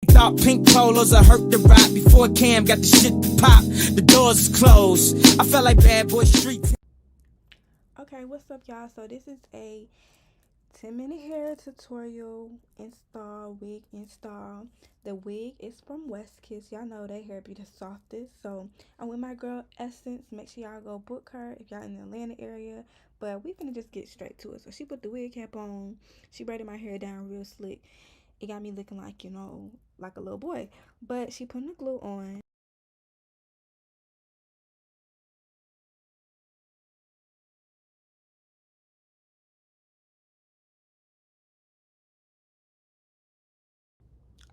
Thought pink polos I hurt the rock before Cam got the shit to pop. The doors is closed. I felt like bad boy street. Okay, what's up, y'all? So this is a 10-minute hair tutorial wig install. The wig is from WestKiss. Y'all know they hair be the softest. So I'm with my girl Essence. Make sure y'all go book her if y'all in the Atlanta area. But we finna just get straight to it. So she put the wig cap on. She braided my hair down real slick. It got me looking like, like a little boy. But she putting the glue on.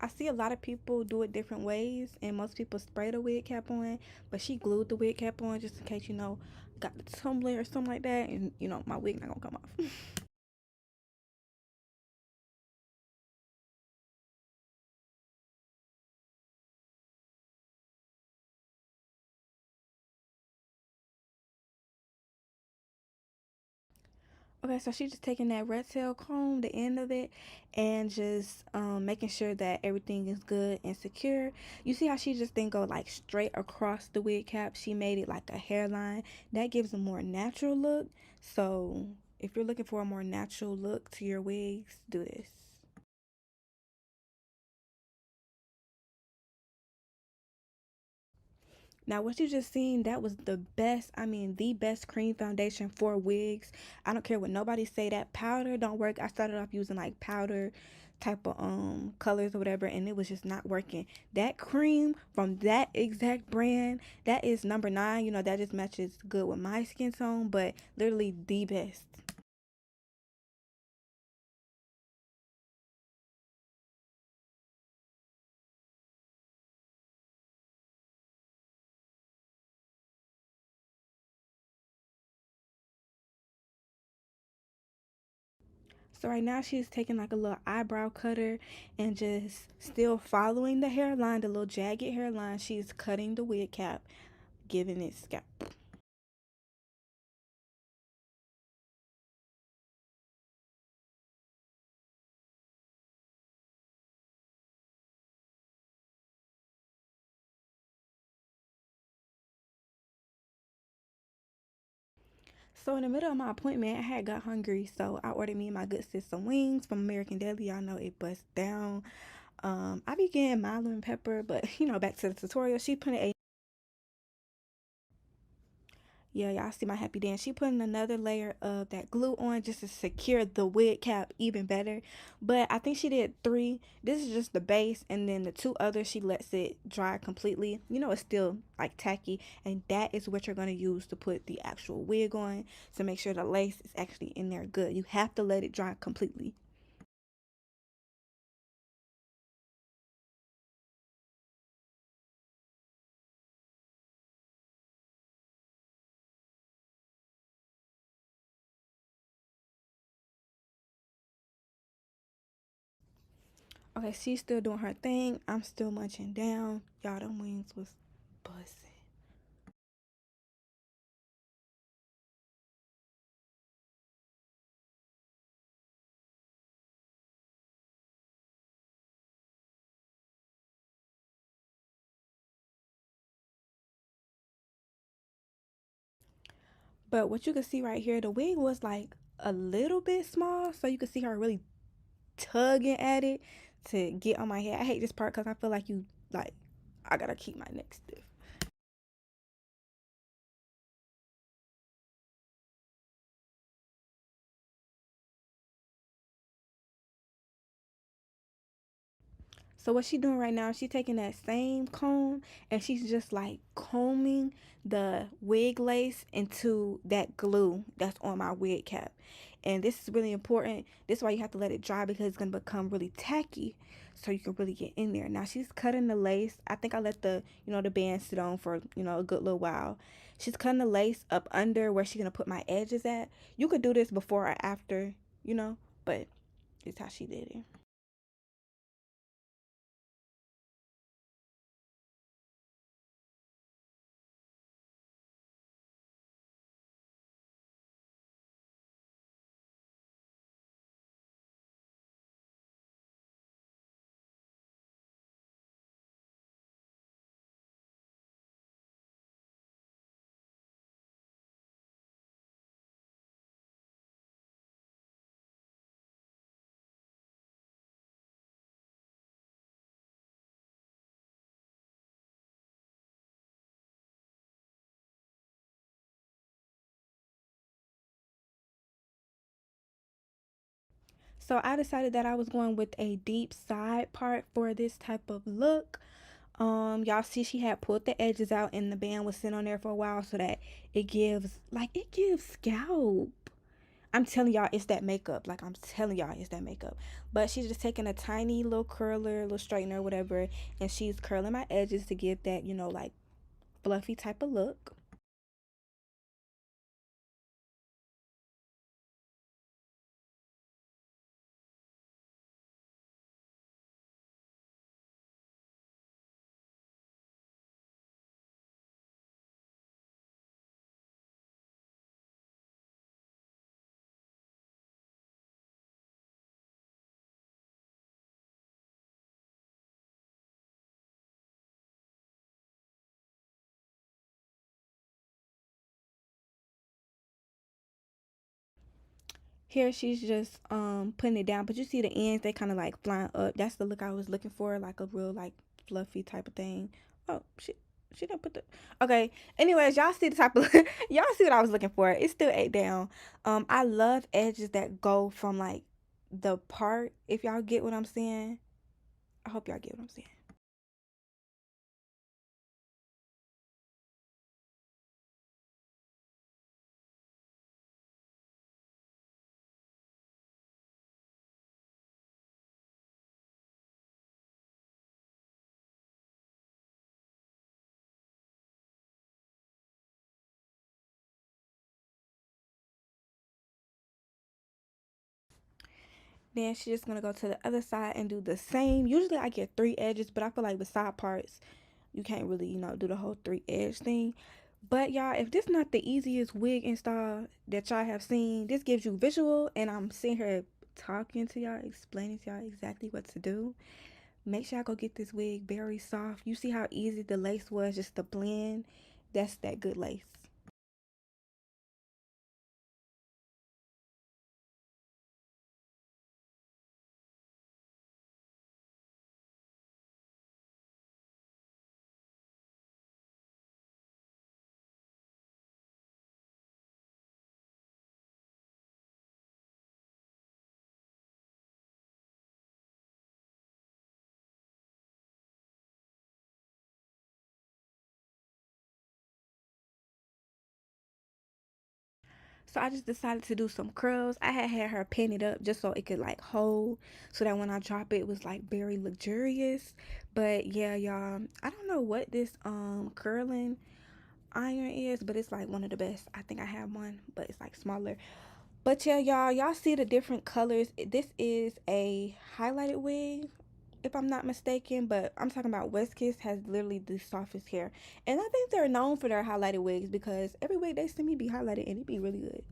I see a lot of people do it different ways, and most people spray the wig cap on, but she glued the wig cap on just in case, got the tumbler or something like that, and, my wig not gonna come off. Okay, so she's just taking that red tail comb, the end of it, and just making sure that everything is good and secure. You see how she just didn't go like straight across the wig cap? She made it like a hairline. That gives a more natural look. So if you're looking for a more natural look to your wigs, do this. Now, what you just seen, that was the best, the best cream foundation for wigs. I don't care what nobody say, that powder don't work. I started off using like powder type of colors or whatever, and it was just not working. That cream from that exact brand, that is number 9. That just matches good with my skin tone, but literally the best. So right now she's taking like a little eyebrow cutter and just still following the hairline, the little jagged hairline. She's cutting the wig cap, giving it scalp. So in the middle of my appointment, I had got hungry, so I ordered me and my good sis some wings from American Deli. Y'all know it busts down. I be getting mild and pepper, but back to the tutorial. She put a Yeah, y'all see my happy dance. She putting another layer of that glue on just to secure the wig cap even better. But I think she did 3. This is just the base, and then the 2 others she lets it dry completely. It's still like tacky, and that is what you're gonna use to put the actual wig on to make sure the lace is actually in there good. You have to let it dry completely. Okay, she's still doing her thing. I'm still munching down. Y'all, them wings was buzzing. But what you can see right here, the wig was like a little bit small, so you can see her really tugging at it to get on my head. I hate this part because I feel like I gotta keep my neck stiff. So what she doing right now, she taking that same comb and she's just like combing the wig lace into that glue that's on my wig cap. And this is really important. This is why you have to let it dry because it's gonna become really tacky so you can really get in there. Now she's cutting the lace. I think I let the band sit on for, a good little while. She's cutting the lace up under where she's gonna put my edges at. You could do this before or after, but it's how she did it. So I decided that I was going with a deep side part for this type of look. Y'all see she had pulled the edges out and the band was sitting on there for a while so that it gives scalp. I'm telling y'all it's that makeup. Like, I'm telling y'all it's that makeup. But she's just taking a tiny little curler, little straightener, whatever, and she's curling my edges to give that, like fluffy type of look. Here she's just putting it down, but you see the ends, they kind of like flying up. That's the look I was looking for, like a real like fluffy type of thing. Oh, she didn't put the okay. Anyways, y'all see the type of y'all see what I was looking for. It's still 8 down. I love edges that go from like the part, if y'all get what I'm saying. I hope y'all get what I'm saying. Then she's just gonna go to the other side and do the same. Usually I get 3 edges, but I feel like with side parts, you can't really, do the whole 3 edge thing. But y'all, if this not the easiest wig install that y'all have seen, this gives you visual, and I'm sitting here talking to y'all, explaining to y'all exactly what to do. Make sure I go get this wig very soft. You see how easy the lace was just to blend? That's that good lace. So I just decided to do some curls. I had her painted up just so it could like hold, so that when I drop it, it was like very luxurious. But yeah, y'all, I don't know what this curling iron is, but it's like one of the best. I think I have one, but it's like smaller. But yeah, y'all see the different colors. This is a highlighted wig, if I'm not mistaken, but I'm talking about WestKiss has literally the softest hair. And I think they're known for their highlighted wigs because every wig they send me be highlighted and it be really good.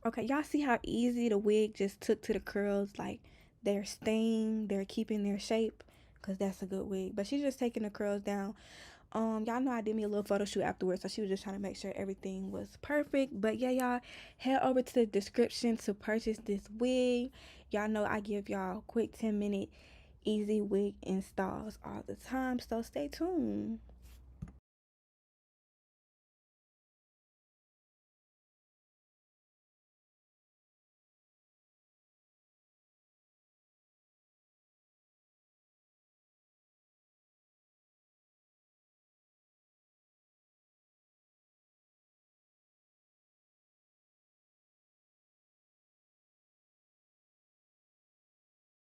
Okay, y'all see how easy the wig just took to the curls? Like, they're staying, they're keeping their shape, because that's a good wig. But she's just taking the curls down. Y'all know I did me a little photo shoot afterwards, so she was just trying to make sure everything was perfect. But yeah, y'all, head over to the description to purchase this wig. Y'all know I give y'all quick 10-minute easy wig installs all the time, so stay tuned.